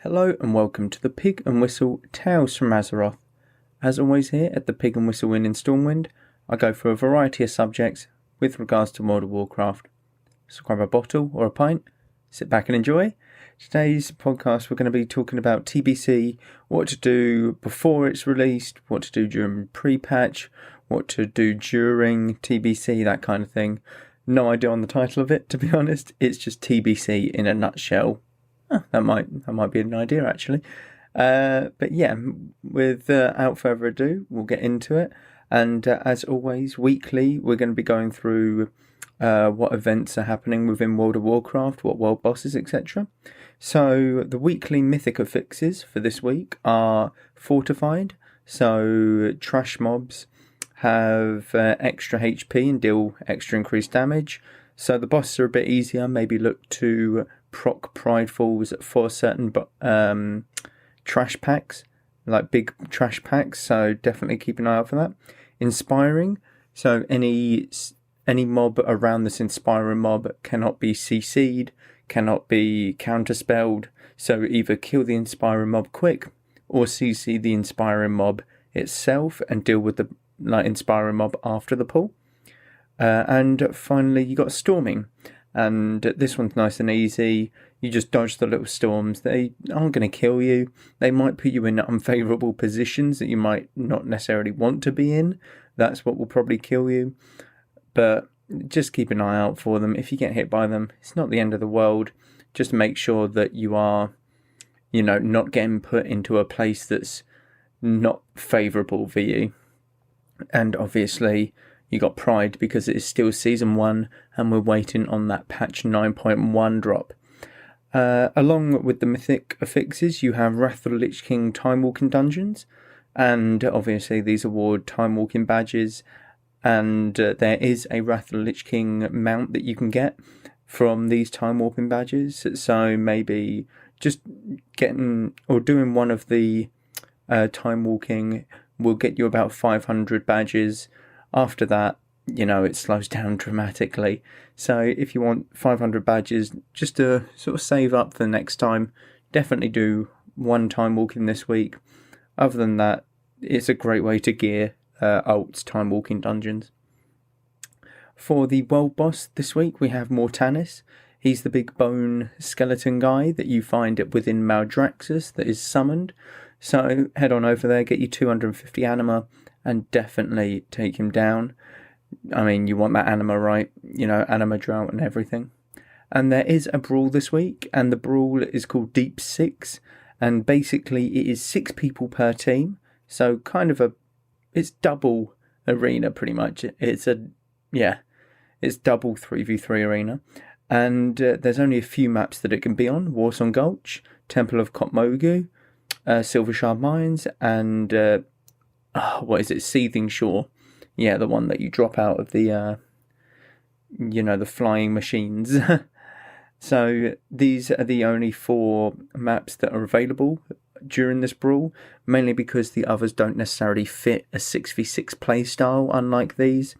Hello and welcome to the Pig and Whistle Tales from Azeroth. As always here at the Pig and Whistle Inn in Stormwind, I go through a variety of subjects with regards to World of Warcraft. So grab a bottle or a pint, sit back and enjoy. Today's podcast we're going to be talking about TBC, what to do before it's released, what to do during pre-patch, what to do during TBC, that kind of thing. No idea on the title of it, to be honest. It's just TBC in a nutshell. That might be an idea actually. But yeah, without further ado, we'll get into it. And as always, weekly, we're going to be going through what events are happening within World of Warcraft, what world bosses, etc. So the weekly mythic affixes for this week are fortified. So trash mobs have extra HP and deal extra increased damage. So the bosses are a bit easier. Maybe look to proc pridefulls for certain trash packs, like big trash packs. So definitely keep an eye out for that. Inspiring. So any mob around this inspiring mob cannot be CC'd, cannot be counterspelled. So either kill the inspiring mob quick or CC the inspiring mob itself and deal with the inspiring mob after the pull. And finally, you got storming. And this one's nice and easy. You just dodge the little storms. They aren't going to kill you. They might put you in unfavourable positions that you might not necessarily want to be in. That's what will probably kill you. But just keep an eye out for them. If you get hit by them, it's not the end of the world. Just make sure that you are, not getting put into a place that's not favourable for you. And obviously, you got pride because it is still Season 1 and we're waiting on that patch 9.1 drop. Along with the mythic affixes, you have Wrath of the Lich King Time Walking Dungeons, and obviously these award Time Walking badges, and there is a Wrath of the Lich King mount that you can get from these Time Walking badges, so maybe just getting or doing one of the Time Walking will get you about 500 badges. After that, it slows down dramatically. So if you want 500 badges, just to sort of save up for the next time, definitely do one time walking this week. Other than that, it's a great way to gear Alt's time walking dungeons. For the world boss this week, we have Mortanis. He's the big bone skeleton guy that you find within Maldraxxus that is summoned. So head on over there, get you 250 anima, and definitely take him down. I mean, you want that anima, right? Anima drought and everything. And there is a brawl this week, and the brawl is called Deep 6. And basically, it is 6 people per team. So it's double arena pretty much. It's double 3v3 arena. And there's only a few maps that it can be on. Warsong Gulch, Temple of Kotmogu, Silvershard Mines, and Seething Shore. Yeah, the one that you drop out of the the flying machines. So these are the only 4 maps that are available during this brawl, mainly because the others don't necessarily fit a 6v6 playstyle, unlike these.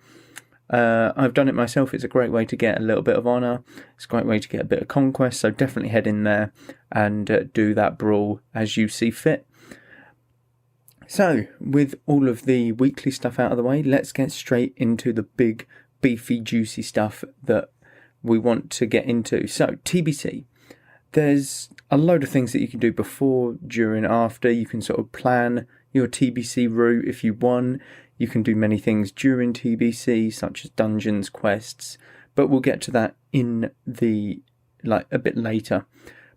I've done it myself. It's a great way to get a little bit of honour. It's a great way to get a bit of conquest, so definitely head in there and do that brawl as you see fit. So, with all of the weekly stuff out of the way, let's get straight into the big, beefy, juicy stuff that we want to get into. So, TBC. There's a load of things that you can do before, during, after. You can sort of plan your TBC route if you want. You can do many things during TBC, such as dungeons, quests, but we'll get to that in a bit later.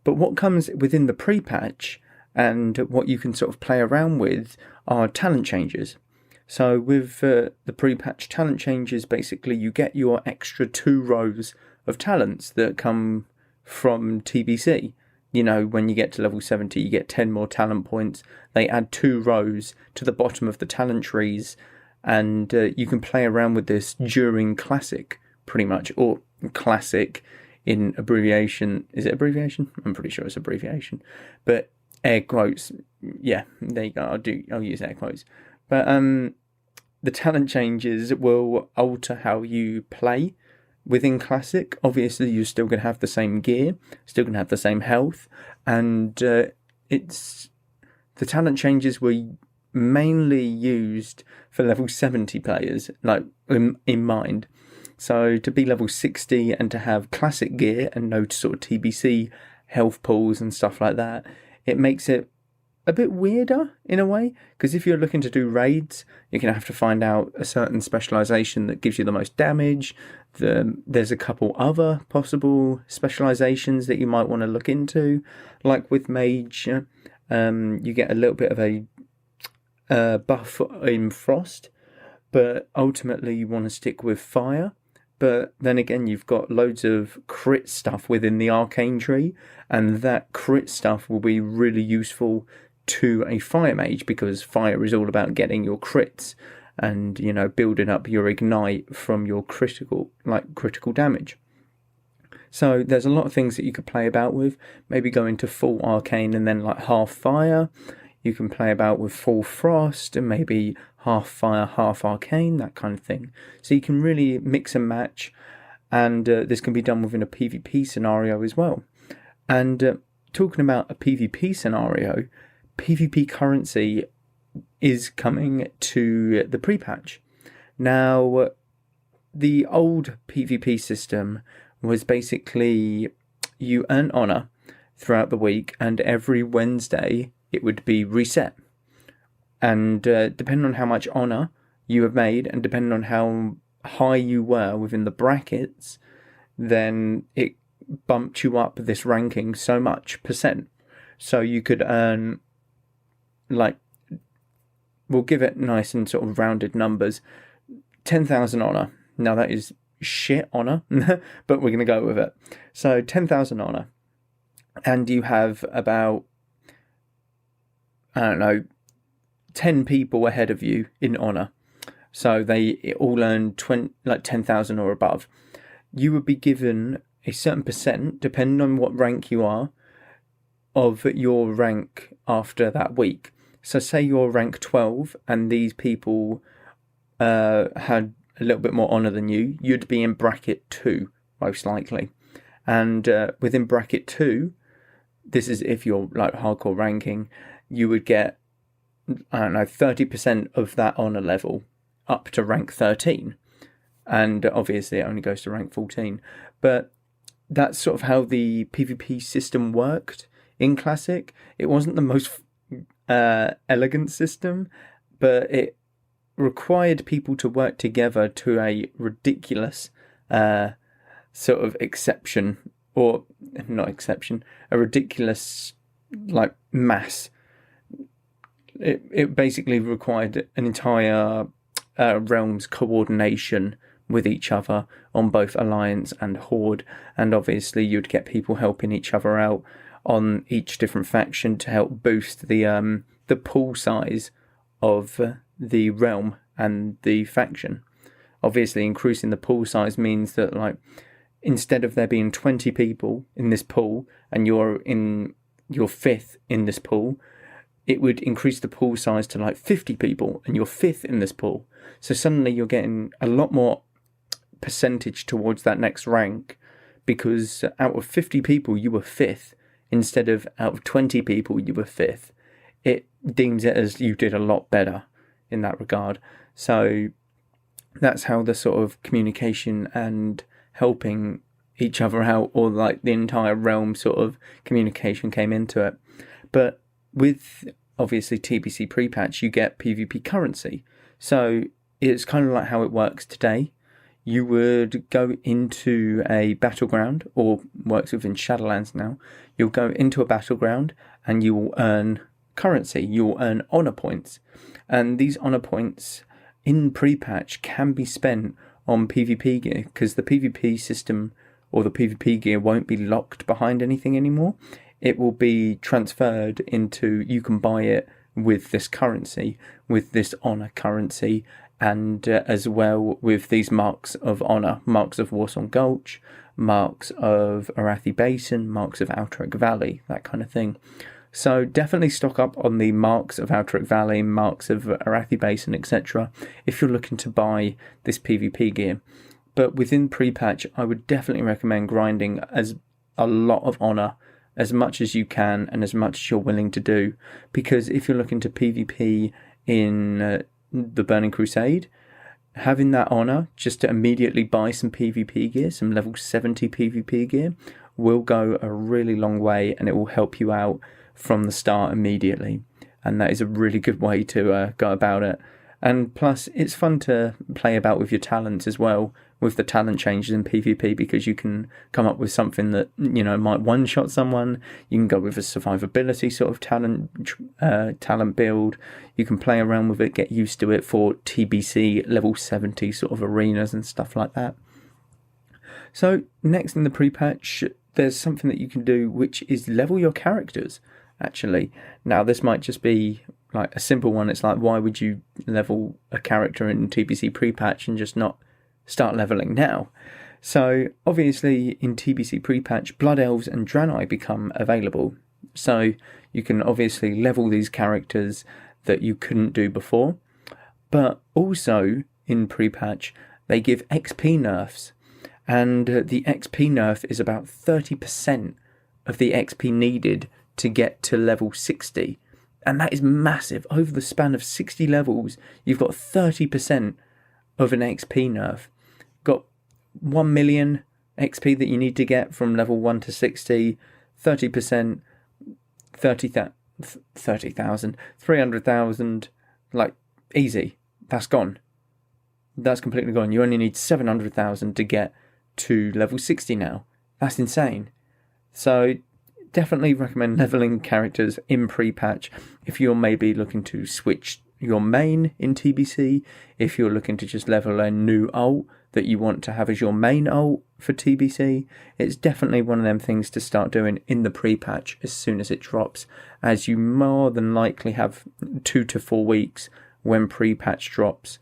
But what comes within the pre-patch and what you can sort of play around with are talent changes. So with the pre-patch talent changes, basically you get your extra 2 rows of talents that come from TBC. When you get to level 70, you get 10 more talent points. They add 2 rows to the bottom of the talent trees, and you can play around with this during Classic, pretty much, or Classic in abbreviation. Is it abbreviation? I'm pretty sure it's abbreviation. But air quotes, yeah, there you go. I'll use air quotes. But the talent changes will alter how you play within Classic. Obviously, you're still going to have the same gear, still going to have the same health, and it's the talent changes were mainly used for level 70 players, like in mind. So to be level 60 and to have classic gear and no sort of TBC health pools and stuff like that, it makes it a bit weirder in a way, because if you're looking to do raids, you're going to have to find out a certain specialization that gives you the most damage. There's a couple other possible specializations that you might want to look into, like with mage, you get a little bit of a buff in frost, but ultimately you want to stick with fire. But then again, you've got loads of crit stuff within the arcane tree, and that crit stuff will be really useful to a fire mage, because fire is all about getting your crits and, you know, building up your ignite from your critical damage. So there's a lot of things that you could play about with. Maybe go into full arcane and then like half fire. You can play about with full frost and maybe half fire, half arcane, that kind of thing. So you can really mix and match, and this can be done within a PvP scenario as well. And talking about a PvP scenario, PvP currency is coming to the prepatch. Now, the old PvP system was basically you earn honor throughout the week, and every Wednesday it would be reset. And depending on how much honor you have made, and depending on how high you were within the brackets, then it bumped you up this ranking so much percent. So you could earn, like, we'll give it nice and sort of rounded numbers, 10,000 honor. Now that is shit honor, but we're going to go with it. So 10,000 honor. And you have about, I don't know, 10 people ahead of you in honor. So they all earn 10,000 or above. You would be given a certain percent, depending on what rank you are, of your rank after that week. So say you're rank 12 and these people had a little bit more honor than you, you'd be in bracket 2, most likely. And within bracket 2, this is if you're like hardcore ranking, you would get, I don't know, 30% of that honor level up to rank 13. And obviously it only goes to rank 14. But that's sort of how the PvP system worked in Classic. It wasn't the most elegant system, but it required people to work together to a ridiculous sort of exception, or not exception, a ridiculous like mass. It basically required an entire realm's coordination with each other on both Alliance and Horde, and obviously you'd get people helping each other out on each different faction to help boost the pool size of the realm and the faction. Obviously increasing the pool size means that, like, instead of there being 20 people in this pool and you're 5th in this pool, it would increase the pool size to like 50 people and you're 5th in this pool. So suddenly you're getting a lot more percentage towards that next rank, because out of 50 people you were 5th instead of out of 20 people you were 5th. It deems it as you did a lot better in that regard. So that's how the sort of communication and helping each other out, or like the entire realm sort of communication, came into it. But with obviously TBC prepatch, you get PvP currency. So it's kind of like how it works today. You would go into a battleground, or works within Shadowlands now. You'll go into a battleground and you will earn currency. You will earn honor points. And these honor points in prepatch can be spent on PvP gear, because the PvP system or the PvP gear won't be locked behind anything anymore. It will be transferred into, you can buy it with this currency, with this honor currency, and as well with these marks of honor, marks of Warsong Gulch, marks of Arathi Basin, marks of Outeric Valley, that kind of thing. So definitely stock up on the marks of Outeric Valley, marks of Arathi Basin, etc. if you're looking to buy this PvP gear. But within prepatch, I would definitely recommend grinding as a lot of honor as much as you can and as much as you're willing to do. Because if you're looking to PvP in the Burning Crusade, having that honour just to immediately buy some PvP gear, some level 70 PvP gear, will go a really long way, and it will help you out from the start immediately. And that is a really good way to go about it. And plus, it's fun to play about with your talents as well, with the talent changes in PvP, because you can come up with something that, might one-shot someone. You can go with a survivability sort of talent build. You can play around with it, get used to it for TBC level 70 sort of arenas and stuff like that. So next in the pre-patch, there's something that you can do, which is level your characters, actually. Now, this might just be like a simple one. It's like, why would you level a character in TBC pre-patch and just not start leveling now? So obviously in TBC pre-patch, Blood Elves and Draenei become available. So you can obviously level these characters that you couldn't do before. But also in pre-patch, they give XP nerfs. And the XP nerf is about 30% of the XP needed to get to level 60. And that is massive. Over the span of 60 levels, you've got 30% of an XP nerf. Got 1 million XP that you need to get from level 1 to 60. 30%, 30,000, 300,000, like, easy. That's gone. That's completely gone. You only need 700,000 to get to level 60 now. That's insane. So definitely recommend leveling characters in pre-patch if you're maybe looking to switch your main in TBC, if you're looking to just level a new ult that you want to have as your main ult for TBC. It's definitely one of them things to start doing in the pre-patch as soon as it drops, as you more than likely have 2 to 4 weeks when pre-patch drops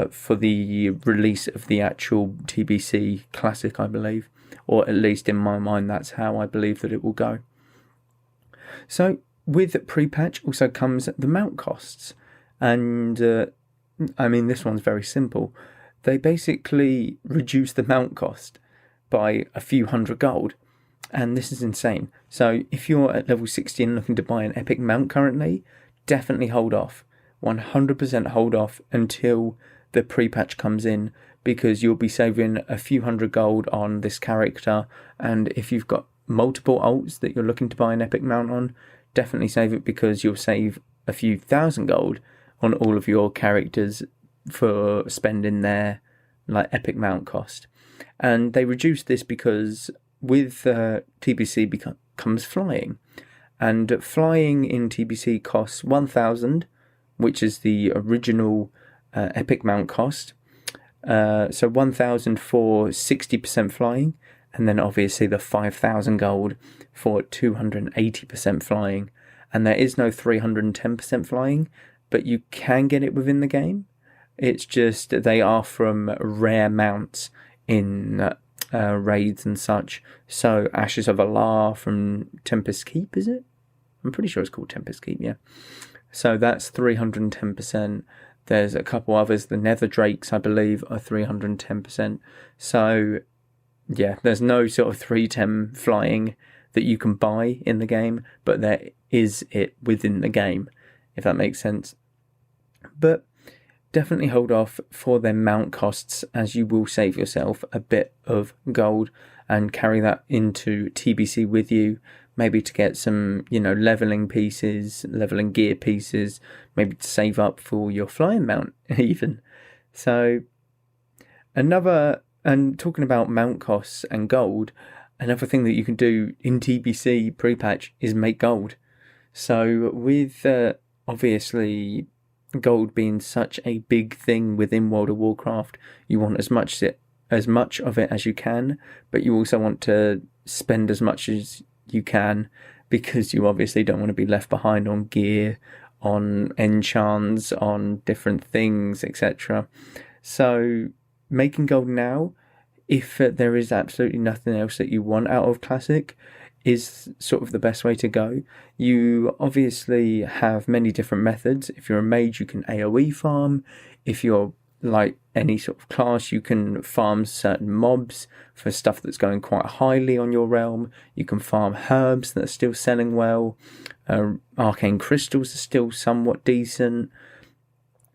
for the release of the actual TBC Classic, I believe. Or at least in my mind, that's how I believe that it will go. So with pre-patch also comes the mount costs. And this one's very simple. They basically reduce the mount cost by a few hundred gold. And this is insane. So if you're at level 60 and looking to buy an epic mount currently, definitely hold off. 100% hold off until the pre-patch comes in, because you'll be saving a few hundred gold on this character. And if you've got multiple ults that you're looking to buy an epic mount on, definitely save it, because you'll save a few thousand gold on all of your characters for spending their epic mount cost. And they reduce this because with TBC comes flying. And flying in TBC costs 1,000, which is the original epic mount cost. So 1,000 for 60% flying, and then obviously the 5,000 gold for 280% flying. And there is no 310% flying, but you can get it within the game. It's just they are from rare mounts in raids and such. So Ashes of Allah from Tempest Keep, is it? I'm pretty sure it's called Tempest Keep, yeah. So that's 310%. There's a couple others, the Nether Drakes, I believe, are 310%. So, yeah, there's no sort of 310 flying that you can buy in the game, but there is it within the game, if that makes sense. But definitely hold off for their mount costs, as you will save yourself a bit of gold and carry that into TBC with you. Maybe to get some, leveling pieces, leveling gear pieces, maybe to save up for your flying mount even. So and talking about mount costs and gold, another thing that you can do in TBC pre-patch is make gold. So with obviously gold being such a big thing within World of Warcraft, you want as much of it as you can, but you also want to spend as much as you can, because you obviously don't want to be left behind on gear, on enchants, on different things, etc. So making gold now, if there is absolutely nothing else that you want out of Classic, is sort of the best way to go. You obviously have many different methods. If you're a mage, you can AoE farm. If you're like any sort of class, you can farm certain mobs for stuff that's going quite highly on your realm. You can farm herbs that are still selling well. Arcane crystals are still somewhat decent.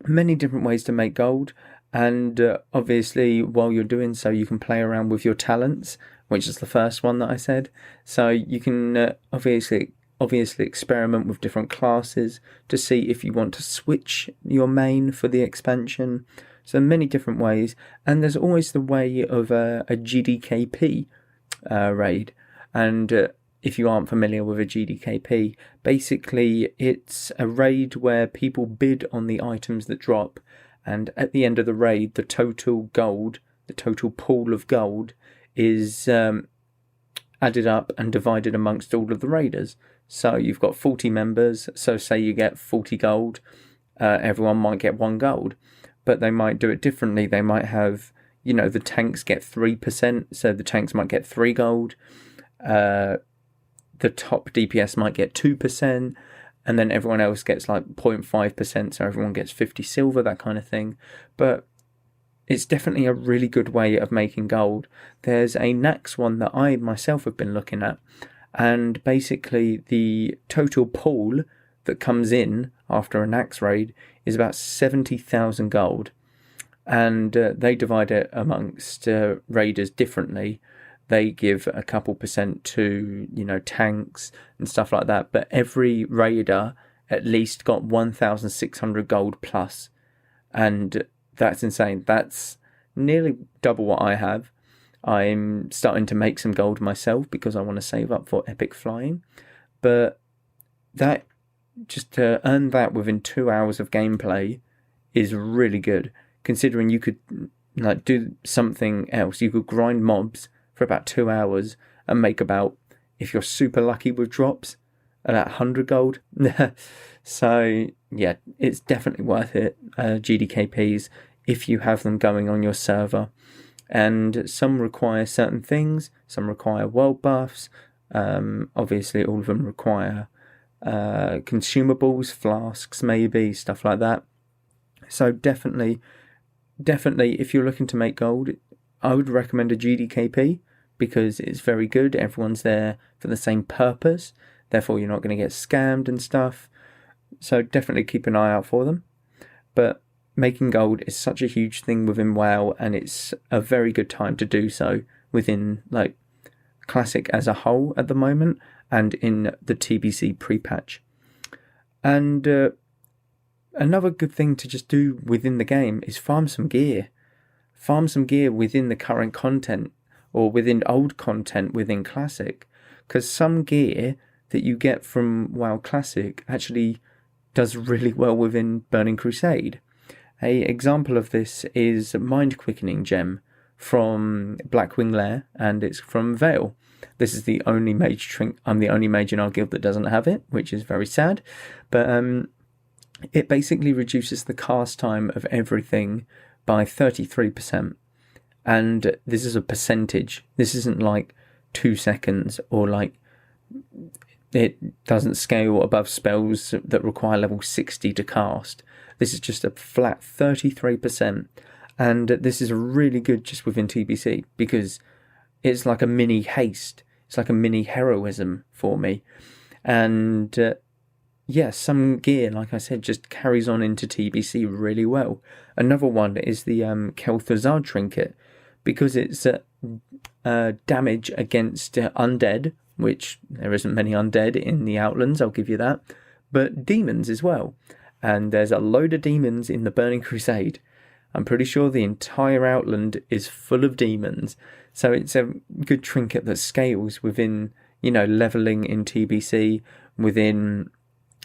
Many different ways to make gold. And obviously, while you're doing so, you can play around with your talents, which is the first one that I said. So you can obviously experiment with different classes to see if you want to switch your main for the expansion. So many different ways. And there's always the way of a GDKP raid. And if you aren't familiar with a GDKP, basically it's a raid where people bid on the items that drop. And at the end of the raid, the total pool of gold is added up and divided amongst all of the raiders. So you've got 40 members, so say you get 40 gold, everyone might get 1 gold, but they might do it differently. They might have, the tanks get 3%, so the tanks might get 3 gold, the top DPS might get 2%, and then everyone else gets like 0.5%, so everyone gets 50 silver, that kind of thing. But it's definitely a really good way of making gold. There's a Nax one that I myself have been looking at, and basically the total pool that comes in after a Nax raid is about 70,000 gold, and they divide it amongst raiders differently. They give a couple percent to, tanks and stuff like that. But every raider at least got 1,600 gold plus. And that's insane. That's nearly double what I have. I'm starting to make some gold myself because I want to save up for epic flying. But that, just to earn that within 2 hours of gameplay is really good. Considering you could do something else. You could grind mobs for about 2 hours and make about, if you're super lucky with drops, about 100 gold. So yeah, it's definitely worth it, GDKPs, if you have them going on your server. And some require certain things, some require world buffs, obviously all of them require consumables, flasks maybe, stuff like that. So definitely if you're looking to make gold, I would recommend a GDKP, because it's very good. Everyone's there for the same purpose. Therefore, you're not going to get scammed and stuff. So definitely keep an eye out for them. But making gold is such a huge thing within WoW, and it's a very good time to do so within Classic as a whole at the moment, and in the TBC pre-patch. And another good thing to just do within the game is farm some gear. Farm some gear within the current content, or within old content within Classic, because some gear that you get from WoW Classic actually does really well within Burning Crusade. A example of this is Mind Quickening Gem from Blackwing Lair, and it's from Vale. This is the only mage I'm the only mage in our guild that doesn't have it, which is very sad. But it basically reduces the cast time of everything by 33%. And this is a percentage. This isn't 2 seconds, or it doesn't scale above spells that require level 60 to cast. This is just a flat 33%. And this is really good just within TBC, because it's like a mini haste. It's like a mini heroism for me. And some gear, like I said, just carries on into TBC really well. Another one is the Kel'Thuzad trinket, because it's damage against undead, which there isn't many undead in the Outlands, I'll give you that, but demons as well. And there's a load of demons in the Burning Crusade. I'm pretty sure the entire Outland is full of demons. So it's a good trinket that scales within, leveling in TBC, within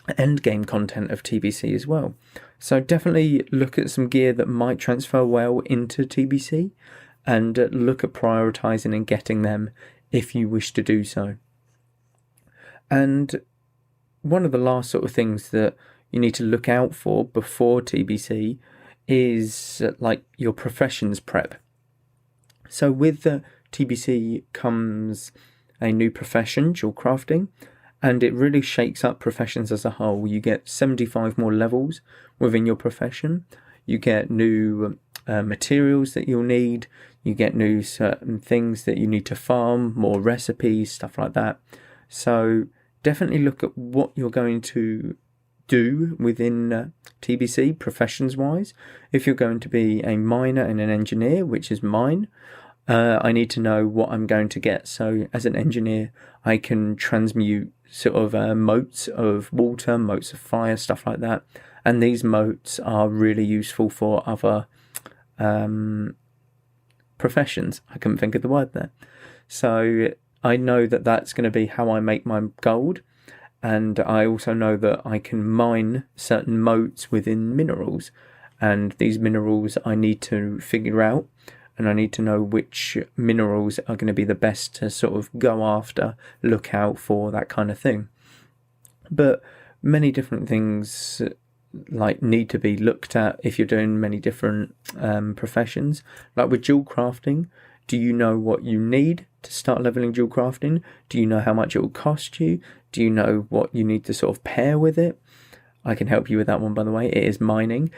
endgame content of TBC as well. So definitely look at some gear that might transfer well into TBC, and look at prioritizing and getting them if you wish to do so. And one of the last sort of things that you need to look out for before TBC is your professions prep. So with the TBC comes a new profession, dual crafting, and it really shakes up professions as a whole. You get 75 more levels within your profession. You get new materials that you'll need. You get new certain things that you need to farm, more recipes, stuff like that. So definitely look at what you're going to do within TBC professions wise. If you're going to be a miner and an engineer, which is mine, I need to know what I'm going to get. So as an engineer, I can transmute sort of motes of water, motes of fire, stuff like that. And these motes are really useful for other professions. I couldn't think of the word there. So I know that that's going to be how I make my gold. And I also know that I can mine certain motes within minerals. And these minerals I need to figure out. And I need to know which minerals are going to be the best to sort of go after, look out for, that kind of thing. But many different things like need to be looked at if you're doing many different professions. Like with jewel crafting, do you know what you need to start leveling jewel crafting? Do you know how much it will cost you? Do you know what you need to sort of pair with it? I can help you with that one, by the way. It is mining.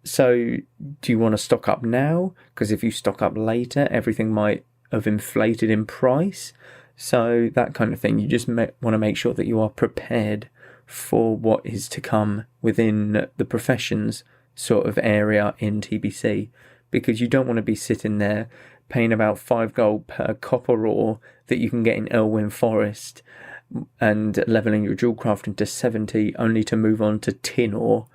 So do you want to stock up now? Because if you stock up later, everything might have inflated in price. So that kind of thing. You just want to make sure that you are prepared for what is to come within the professions sort of area in TBC. Because you don't want to be sitting there paying about 5 gold per copper ore that you can get in Elwyn Forest and leveling your jewel crafting to 70 only to move on to tin ore,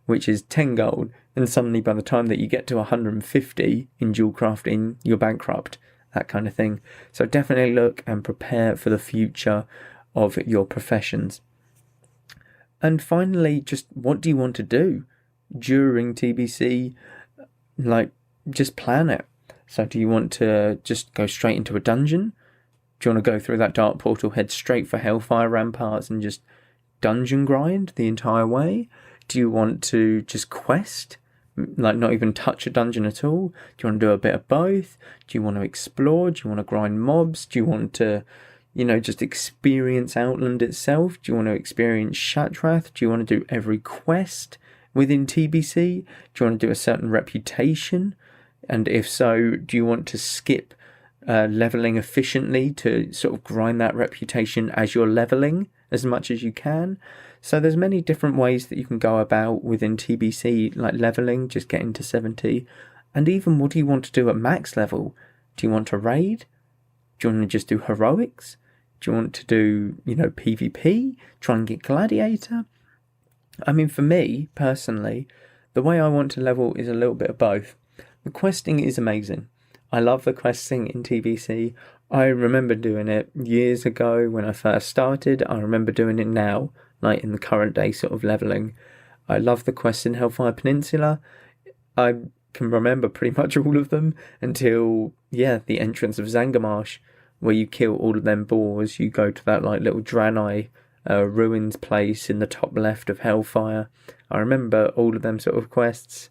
which is 10 gold. And suddenly by the time that you get to 150 in jewel crafting, you're bankrupt, that kind of thing. So definitely look and prepare for the future of your professions. And finally, just what do you want to do during TBC? Like, just plan it. So do you want to just go straight into a dungeon? Do you want to go through that dark portal, head straight for Hellfire Ramparts and just dungeon grind the entire way? Do you want to just quest? Like not even touch a dungeon at all? Do you want to do a bit of both? Do you want to explore? Do you want to grind mobs? Do you want to, just experience Outland itself? Do you want to experience Shatrath? Do you want to do every quest within TBC? Do you want to do a certain reputation? And if so, do you want to skip leveling efficiently to sort of grind that reputation as you're leveling as much as you can? So there's many different ways that you can go about within TBC, like leveling, just getting to 70. And even what do you want to do at max level? Do you want to raid? Do you want to just do heroics? Do you want to do, PvP? Try and get gladiator? I mean, for me, personally, the way I want to level is a little bit of both. The questing is amazing. I love the questing in TBC. I remember doing it years ago when I first started. I remember doing it now, like in the current day sort of leveling. I love the quests in Hellfire Peninsula. I can remember pretty much all of them until, the entrance of Zangarmarsh, where you kill all of them boars. You go to that like little Draenei ruins place in the top left of Hellfire. I remember all of them sort of quests.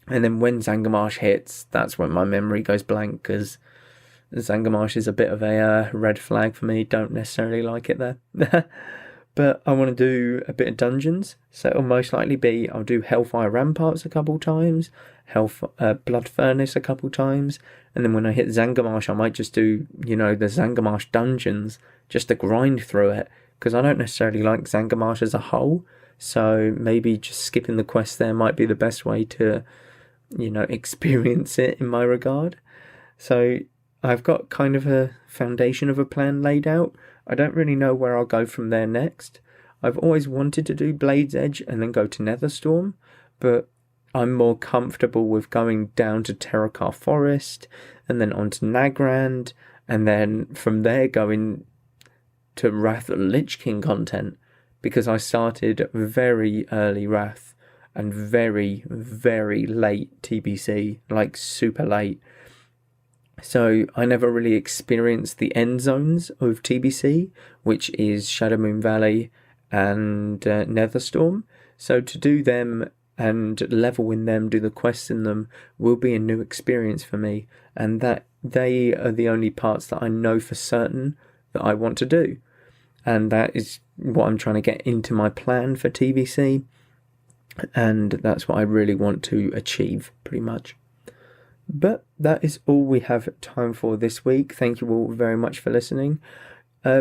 And then when Zangarmarsh hits, that's when my memory goes blank, because Zangarmarsh is a bit of a red flag for me. Don't necessarily like it there. But I want to do a bit of dungeons, so it'll most likely be I'll do Hellfire Ramparts a couple times, Blood Furnace a couple times, and then when I hit Zangarmarsh, I might just do, the Zangarmarsh dungeons, just to grind through it, because I don't necessarily like Zangarmarsh as a whole, so maybe just skipping the quest there might be the best way to, experience it in my regard. So I've got kind of a foundation of a plan laid out. I don't really know where I'll go from there next. I've always wanted to do Blade's Edge and then go to Netherstorm, but I'm more comfortable with going down to Terakar Forest and then on to Nagrand, and then from there going to Wrath of the Lich King content, because I started very early Wrath and very, very late TBC, like super late. So I never really experienced the end zones of TBC, which is Shadowmoon Valley and Netherstorm. So to do them and level in them, do the quests in them, will be a new experience for me. And that they are the only parts that I know for certain that I want to do. And that is what I'm trying to get into my plan for TBC. and that's what I really want to achieve, pretty much. But that is all we have time for this week. Thank you all very much for listening.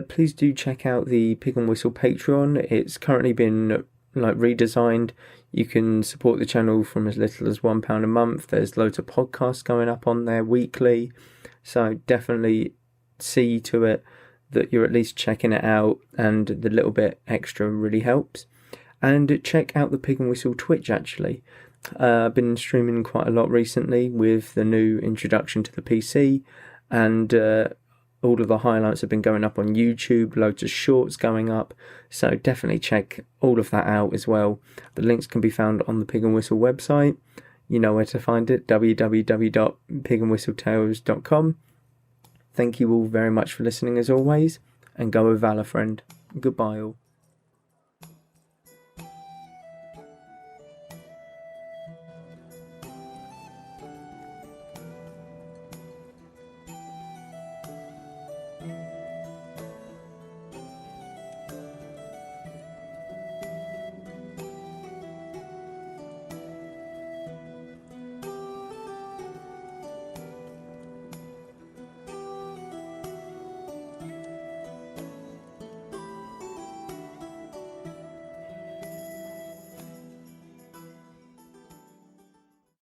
Please do check out the Pig and Whistle Patreon. It's currently been redesigned. You can support the channel from as little as £1 a month. There's loads of podcasts going up on there weekly, so definitely see to it that you're at least checking it out, and the little bit extra really helps. And check out the Pig and Whistle Twitch, actually. I've been streaming quite a lot recently with the new introduction to the PC, and all of the highlights have been going up on YouTube, loads of shorts going up, so definitely check all of that out as well. The links can be found on the Pig and Whistle website. You know where to find it, www.pigandwhistletales.com. Thank you all very much for listening as always, and go with Valor, friend. Goodbye all.